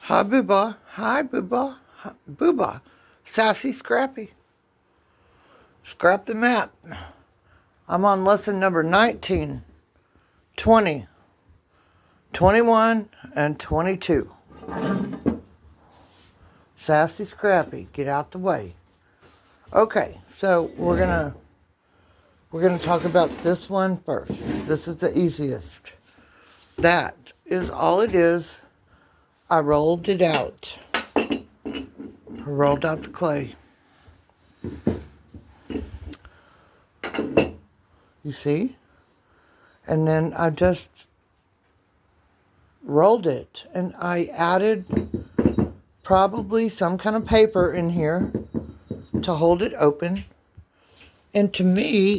Hi, booba. Hi, booba. Hi, booba. Sassy Scrappy. Scrap the map. I'm on lesson number 19, 20, 21, and 22. Sassy Scrappy, get out the way. Okay, so we're gonna talk about this one first. This is the easiest. That is all it is. I rolled it out. I rolled out the clay. You see? And then I just rolled it, and I added probably some kind of paper in here to hold it open. And to me,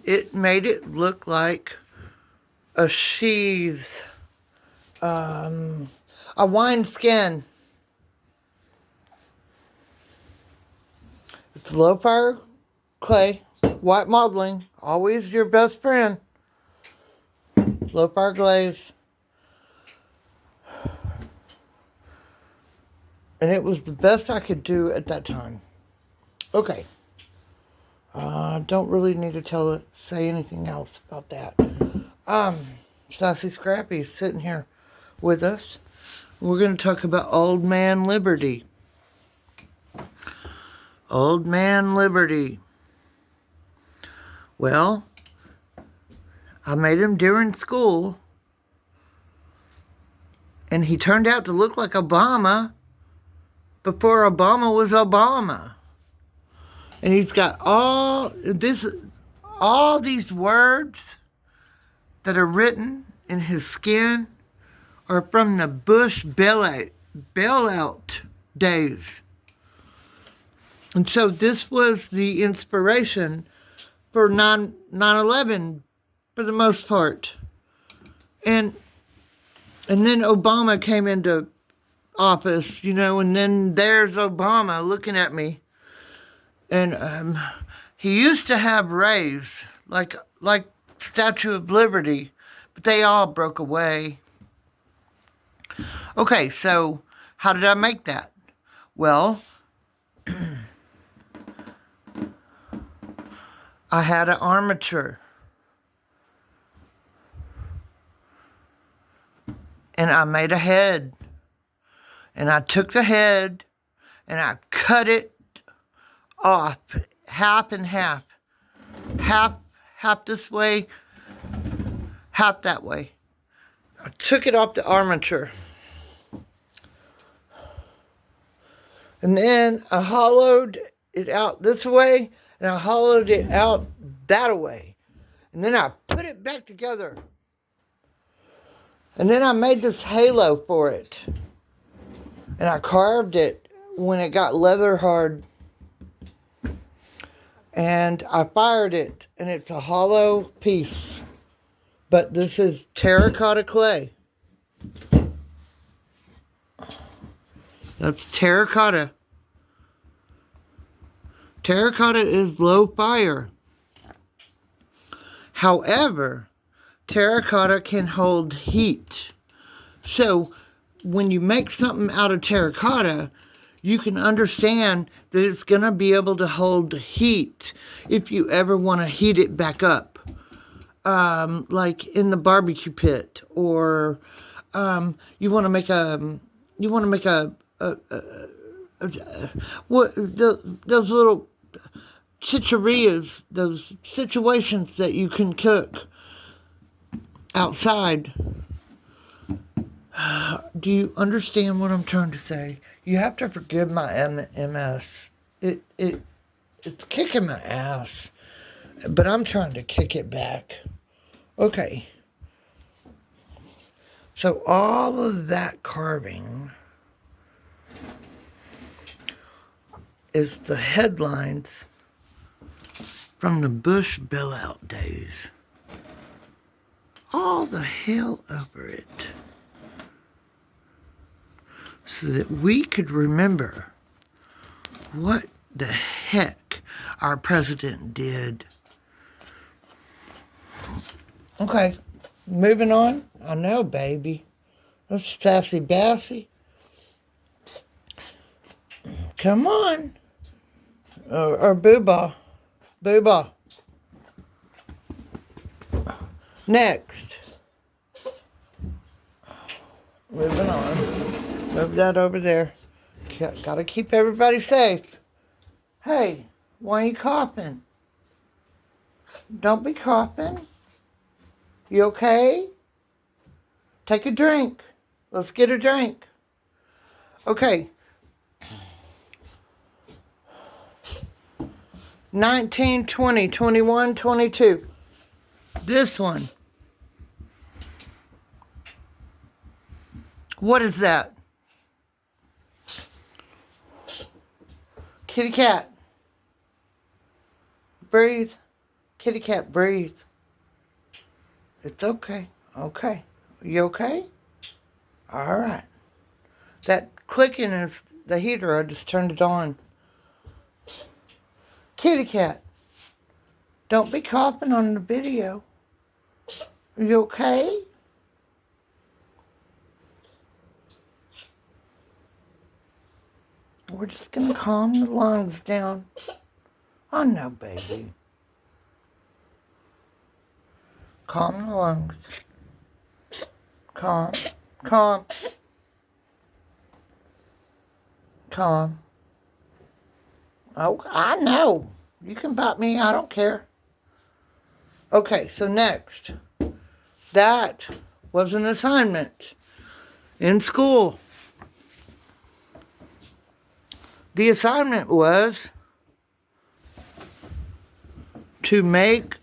it made it look like a sheath, a wine skin. It's low fire clay, white modeling, always your best friend. Low fire glaze. And it was the best I could do at that time. Okay. Don't really need to say anything else about that. Sassy Scrappy is sitting here with us. We're going to talk about Old Man Liberty. Old Man Liberty. Well, I made him during school, and he turned out to look like Obama before Obama was Obama. And he's got all these words that are written in his skin are from the Bush bailout days. And so this was the inspiration for 9/11 for the most part. And then Obama came into office, and then there's Obama looking at me. And he used to have rays, like Statue of Liberty, but they all broke away. Okay, so how did I make that? Well, I had an armature. And I made a head. And I took the head and I cut it off, half and half. Half this way, half that way. I took it off the armature. And then I hollowed it out this way, and I hollowed it out that way. And then I put it back together. And then I made this halo for it. And I carved it when it got leather hard. And I fired it, and it's a hollow piece. But this is terracotta clay. That's terracotta. Terracotta is low fire. However, terracotta can hold heat. So when you make something out of terracotta, you can understand that it's going to be able to hold heat if you ever want to heat it back up. Like in the barbecue pit, or you want to make those little chicherias, those situations that you can cook outside. Do you understand what I'm trying to say? You have to forgive my MS. It's kicking my ass, but I'm trying to kick it back. Okay. So all of that carving is the headlines from the Bush bailout days. All the hell over it. So that we could remember what the heck our president did. Okay, moving on. I know, baby. That's Sassy Bassy. Come on. Or booba. Booba. Next. Moving on. Move that over there. Gotta keep everybody safe. Hey, why are you coughing? Don't be coughing. You okay? Take a drink. Let's get a drink. Okay. 19, 20, 21, 22. This one. What is that? Kitty cat. Breathe. Kitty cat, breathe. It's okay. Okay. You okay? All right. That clicking is the heater. I just turned it on. Kitty cat. Don't be coughing on the video. You okay? We're just going to calm the lungs down. Oh, no, baby. Calm the lungs. Calm. Calm. Calm. Oh, I know. You can bite me. I don't care. Okay, so next. That was an assignment in school. The assignment was to make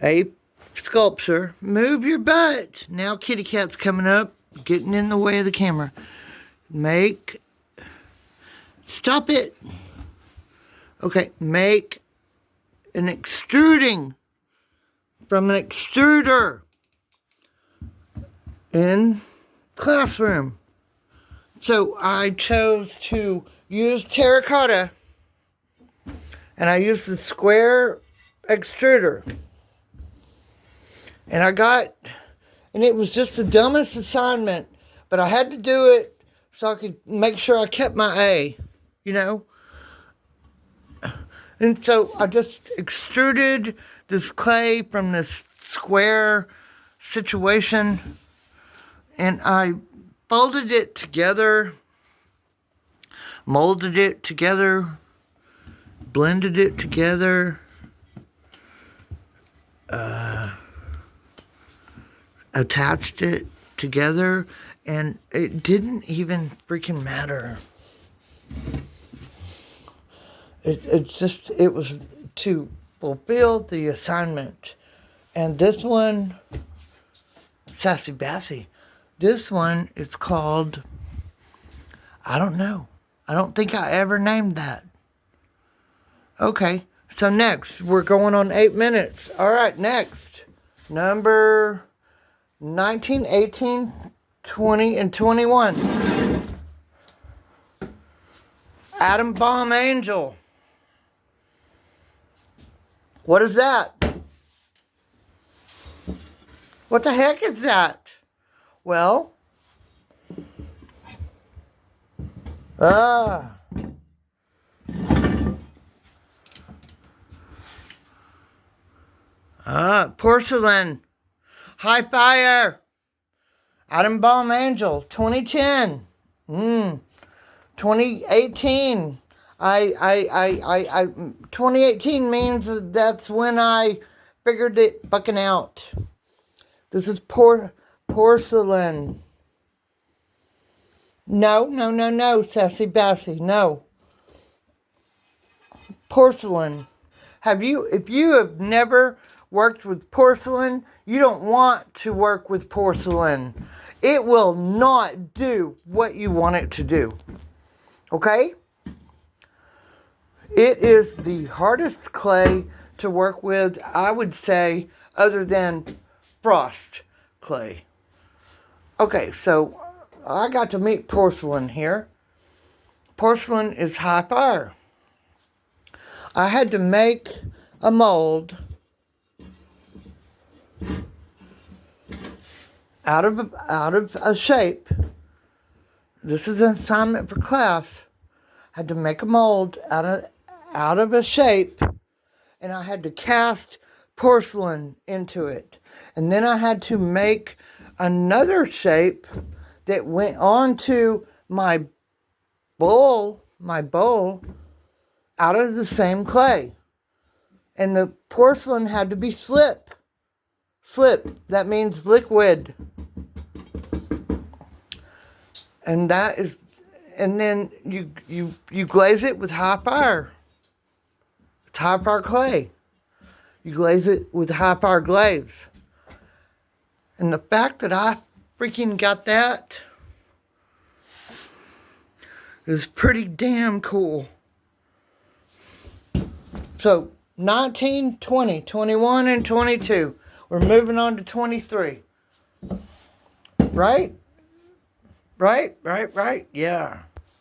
a sculpture. Move your butt. Now kitty cat's coming up, getting in the way of the camera. Stop it. Okay, make an extruding from an extruder in classroom. So I chose to use terracotta, and I used the square extruder. And it was just the dumbest assignment, but I had to do it so I could make sure I kept my A, you know? And so I just extruded this clay from this square situation, and I folded it together, molded it together, blended it together, attached it together, and it didn't even freaking matter. It was to fulfill the assignment. And this one, Sassy Bassy, this one is called, I don't know. I don't think I ever named that. Okay, so next, we're going on 8 minutes. All right, next. Number 19, 18, 20, and 21. Atom Bomb Angel. What is that? What the heck is that? Well, porcelain. High fire. Atom Bomb Angel. 2010. 2018. 2018 means that's when I figured it fucking out. This is porcelain. No, Sassy Bassy, no. Porcelain. If you have never worked with porcelain, you don't want to work with porcelain. It will not do what you want it to do. Okay? It is the hardest clay to work with, I would say, other than frost clay. Okay, so I got to meet porcelain here. Porcelain is high fire. I had to make a mold out of a shape this is an assignment for class. I had to make a mold out of a shape, and I had to cast porcelain into it. And then I had to make another shape that went onto my bowl out of the same clay. And the porcelain had to be slip. That means liquid. And then you glaze it with high fire. It's high fire clay. You glaze it with high fire glaze. And the fact that I freaking got that is pretty damn cool. So 19, 20, 21, and 22. We're moving on to 23. Right? Yeah.